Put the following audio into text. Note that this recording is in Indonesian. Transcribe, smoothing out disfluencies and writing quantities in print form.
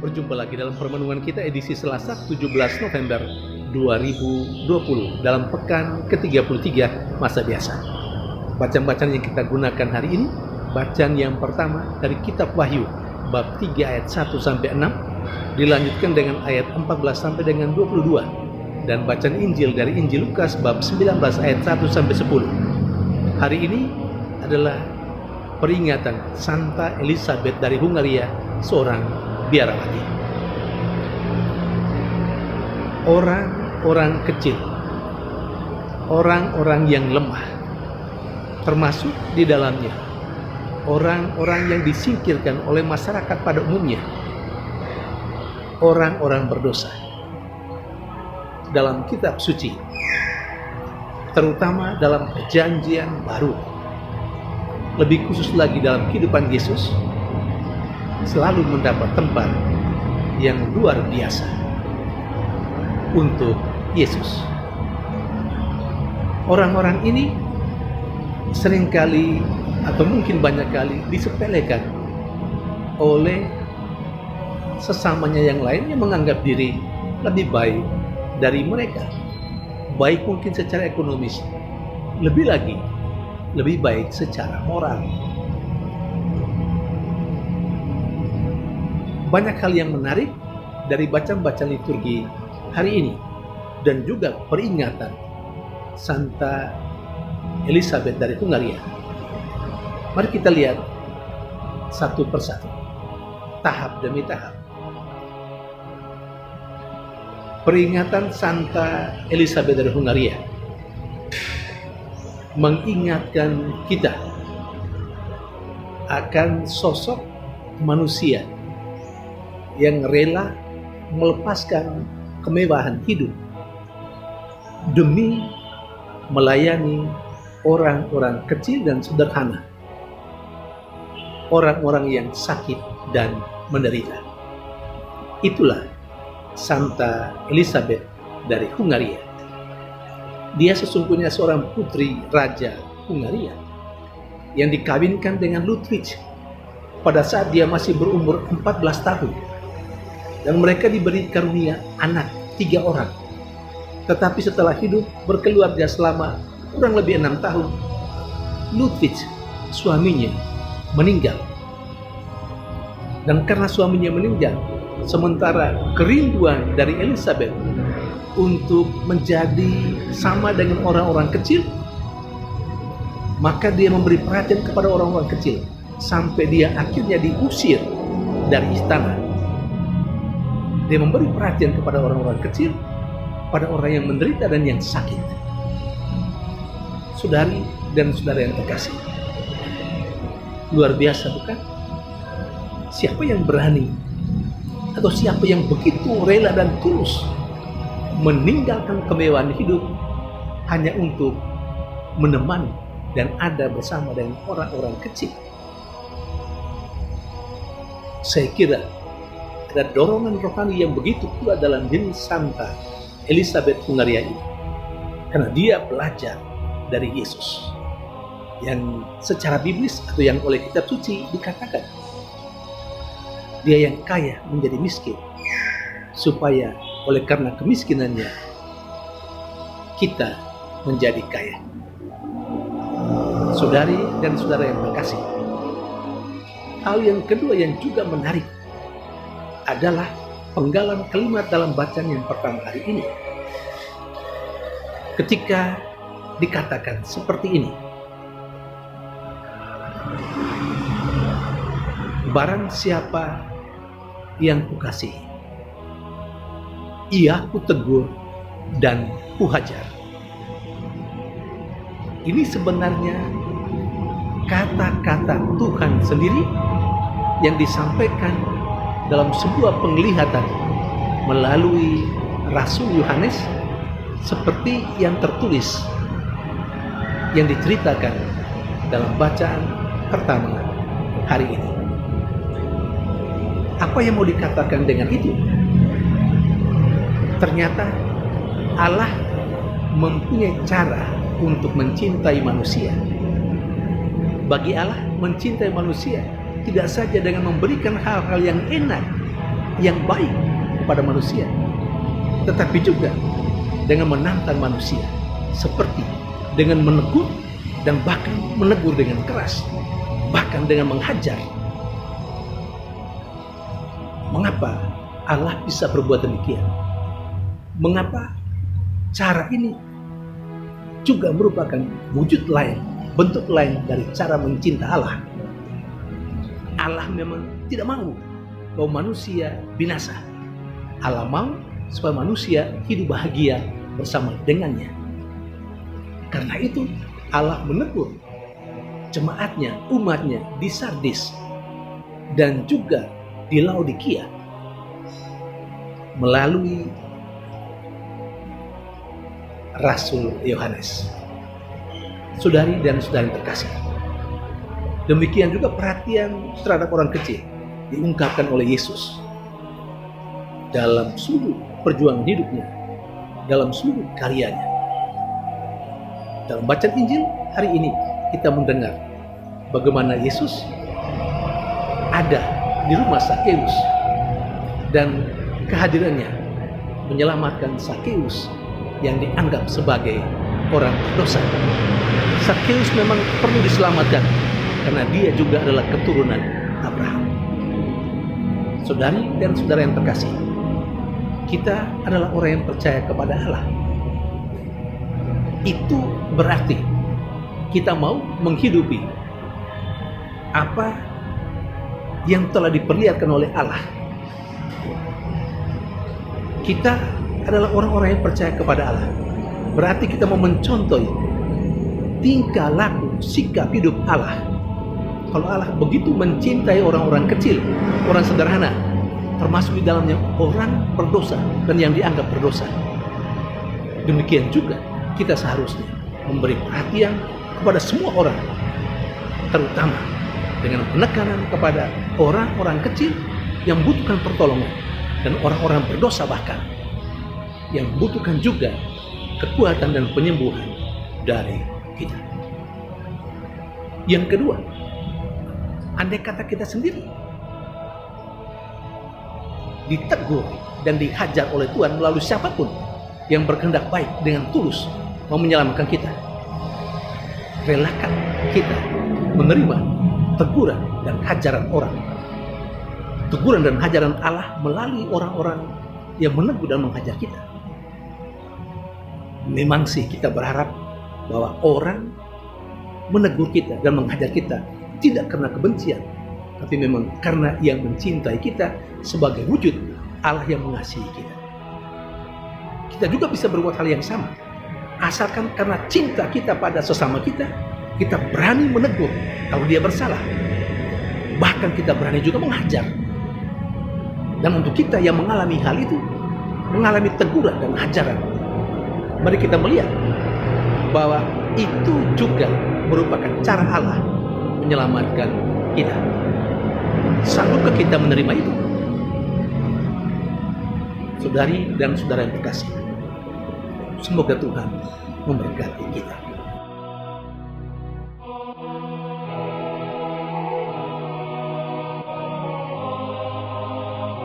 Berjumpa lagi dalam permenungan kita edisi Selasa 17 November 2020 dalam pekan ke-33 masa biasa. Bacaan-bacaan yang kita gunakan hari ini, bacaan yang pertama dari kitab Wahyu bab 3 ayat 1 sampai 6, dilanjutkan dengan ayat 14 sampai dengan 22, dan bacaan Injil dari Injil Lukas bab 19 ayat 1 sampai 10. Hari ini adalah peringatan Santa Elizabeth dari Hungaria, seorang biarawati. Orang-orang kecil, orang-orang yang lemah, termasuk di dalamnya orang-orang yang disingkirkan oleh masyarakat pada umumnya, orang-orang berdosa. Dalam kitab suci, terutama dalam Perjanjian Baru, lebih khusus lagi dalam kehidupan Yesus, selalu mendapat tempat yang luar biasa untuk Yesus. Orang-orang ini seringkali atau mungkin banyak kali disepelekan oleh sesamanya yang lain yang menganggap diri lebih baik dari mereka, baik mungkin secara ekonomis, lebih lagi lebih baik secara moral. Banyak hal yang menarik dari bacaan-bacaan liturgi hari ini dan juga peringatan Santa Elizabeth dari Hungaria. Mari kita lihat satu persatu, tahap demi tahap. Peringatan Santa Elizabeth dari Hungaria mengingatkan kita akan sosok manusia yang rela melepaskan kemewahan hidup demi melayani orang-orang kecil dan sederhana, orang-orang yang sakit dan menderita. Itulah Santa Elizabeth dari Hungaria. Dia sesungguhnya seorang putri Raja Hungaria yang dikawinkan dengan Ludwig pada saat dia masih berumur 14 tahun. Dan mereka diberi karunia anak 3 orang. Tetapi setelah hidup berkeluarga selama kurang lebih 6 tahun, Ludwig, suaminya, meninggal. Dan karena suaminya meninggal, sementara kerinduan dari Elizabeth untuk menjadi sama dengan orang-orang kecil, maka dia memberi perhatian kepada orang-orang kecil sampai dia akhirnya diusir dari istana. Dia memberi perhatian kepada orang-orang kecil, pada orang yang menderita dan yang sakit. Saudari dan saudara yang terkasih, luar biasa bukan? Siapa yang berani atau siapa yang begitu rela dan tulus meninggalkan kemewahan hidup hanya untuk menemani dan ada bersama dengan orang-orang kecil? Saya kira ada dorongan rohani yang begitu kuat dalam diri Santa Elizabeth Hungaria ini, karena dia belajar dari Yesus yang secara biblis atau yang oleh kitab suci dikatakan dia yang kaya menjadi miskin supaya oleh karena kemiskinannya kita menjadi kaya. Saudari dan saudara yang terkasih, hal yang kedua yang juga menarik adalah penggalan kalimat dalam bacaan yang pertama hari ini. Ketika dikatakan seperti ini, barang siapa yang kukasihi, ia kutegur dan kuhajar. Ini sebenarnya kata-kata Tuhan sendiri yang disampaikan dalam sebuah penglihatan melalui Rasul Yohanes, seperti yang tertulis yang diceritakan dalam bacaan pertama hari ini. Apa yang mau dikatakan dengan itu? Ternyata Allah mempunyai cara untuk mencintai manusia. Bagi Allah, mencintai manusia tidak saja dengan memberikan hal-hal yang enak, yang baik kepada manusia, tetapi juga dengan menantang manusia, seperti dengan menegur dan bahkan menegur dengan keras, bahkan dengan menghajar. Mengapa Allah bisa berbuat demikian? Mengapa cara ini juga merupakan wujud lain, bentuk lain dari cara mencinta Allah? Allah memang tidak mau bahwa manusia binasa. Allah mau supaya manusia hidup bahagia bersama dengannya. Karena itu Allah menegur jemaatnya, umatnya di Sardis dan juga di Laodikia melalui Rasul Yohanes. Saudari dan saudari terkasih, demikian juga perhatian terhadap orang kecil diungkapkan oleh Yesus dalam seluruh perjuangan hidupnya, dalam seluruh karyanya. Dalam bacaan Injil hari ini kita mendengar bagaimana Yesus ada di rumah Sakeus dan kehadirannya menyelamatkan Sakeus yang dianggap sebagai orang berdosa. Sakeus memang perlu diselamatkan karena dia juga adalah keturunan Abraham. Saudari dan saudara yang terkasih, kita adalah orang yang percaya kepada Allah. Itu berarti kita mau menghidupi apa yang telah diperlihatkan oleh Allah. Kita adalah orang-orang yang percaya kepada Allah. Berarti kita mau mencontoh tingkah laku, sikap hidup Allah. Kalau Allah begitu mencintai orang-orang kecil, orang sederhana, termasuk di dalamnya orang berdosa dan yang dianggap berdosa, demikian juga kita seharusnya memberi perhatian kepada semua orang, terutama dengan penekanan kepada orang-orang kecil yang membutuhkan pertolongan dan orang-orang berdosa bahkan yang membutuhkan juga kekuatan dan penyembuhan dari kita. Yang kedua, andai kata kita sendiri ditegur dan dihajar oleh Tuhan melalui siapapun yang berkehendak baik dengan tulus mau menyelamatkan kita, relakan kita menerima teguran dan hajaran orang, teguran dan hajaran Allah melalui orang-orang yang menegur dan menghajar kita. Memang sih kita berharap bahwa orang menegur kita dan menghajar kita tidak karena kebencian, tapi memang karena yang mencintai kita sebagai wujud Allah yang mengasihi kita. Kita juga bisa berbuat hal yang sama, asalkan karena cinta kita pada sesama kita, kita berani menegur kalau dia bersalah. Bahkan kita berani juga menghajar. Dan untuk kita yang mengalami hal itu, mengalami teguran dan hajaran, mari kita melihat bahwa itu juga merupakan cara Allah menyelamatkan kita. Sanggupkah kita menerima itu? Saudari dan saudara yang terkasih, semoga Tuhan memberkati kita.